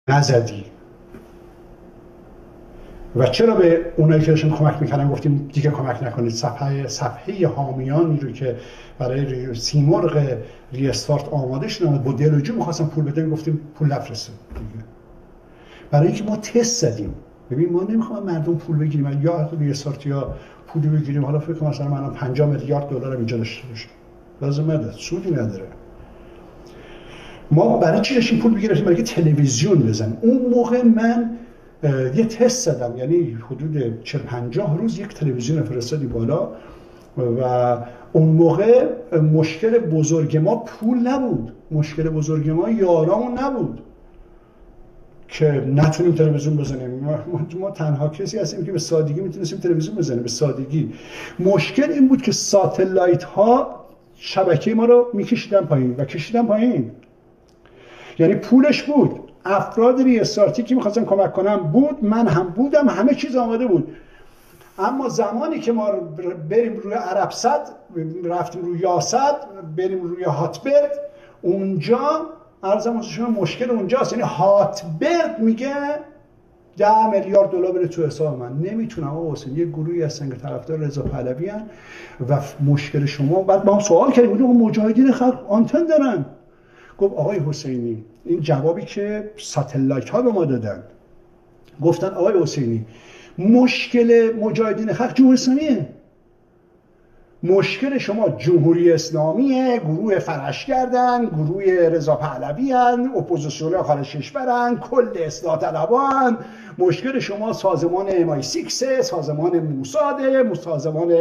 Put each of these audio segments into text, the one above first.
نزدی. و چرا به اونایی که داشتن کمک میکردن گفتیم دیگه کمک نکنید؟ صفحه حامیانی رو که برای سیمرغ ریستارت آماده شدن با دل و جو می‌خواستن پول بدن، گفتیم پول نفرسته دیگه. برای اینکه ما تست زدیم. ببین ما نمیخوام مردم پول بگیریم یا ریستارت یا پولی بگیریم. حالا فکر کنم مثلا من 50 میلیارد دلار اینجا داشته باشم، لازم نداره، سودی نداره. ما برای چی داشتیم پول بگیریم؟ برای که تلویزیون بزنیم. اون موقع من یه تست زدم، یعنی حدود 40-50 روز یک تلویزیون فرستادی بالا و اون موقع مشکل بزرگ ما پول نبود، مشکل بزرگ ما یارامون نبود که نتونیم تلویزیون بزنیم. ما تنها کسی هستیم که به سادگی میتونستیم تلویزیون بزنیم، به سادگی. مشکل این بود که ساتلایت ها شبکه ما رو میکشیدن پایین و کشیدن پایین، یعنی پولش بود. افراد ریستارتی که میخواستن کمک کنن بود، من هم بودم، همه چیز آماده بود. اما زمانی که ما بریم روی عرب صد، رفتیم روی یاسد، بریم روی هاتبرد، اونجا عرضم شما مشکل اونجاست. یعنی هاتبرد میگه 10 میلیارد دلار بره تو حساب من. نمیتونم آقا حسین، یه گروهی هستن که طرفدار رضا پهلوی ان و مشکل شما. بعد ما هم سوال کردیم، گفتیم مجاهدین خلق آنتن دارن. گفت آقای حسینی، این جوابی که ساتلایت ها به ما دادن، گفتن آقای حسینی مشکل مجاهدین خلق جمهوری اسلامیه، مشکل شما جمهوری اسلامیه، گروه فرشگردن، گروه رضا پهلوی ان، اپوزیسیون خارج کشورن، کل اصلاح طلبان. مشکل شما سازمان MI6، سازمان موساد، سازمان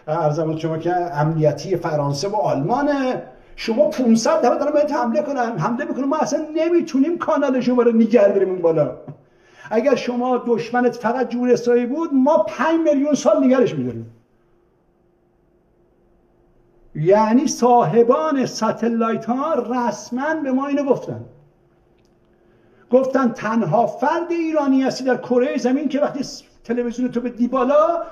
ارزم شما که امنیتی فرانسه و آلمانه. شما 500 دفعه دارن باید حمله میکنن، ما اصلا نمیتونیم کانال شما رو نگه داریم اون بالا. اگر شما دشمنت فقط جمهوری اسلامی بود، ما 5 میلیون سال نگرش میداریم. یعنی صاحبان ساتلایت ها رسما به ما اینو گفتن تنها فرد ایرانی هستی در کره زمین که وقتی تلویزیون تو بدی بالا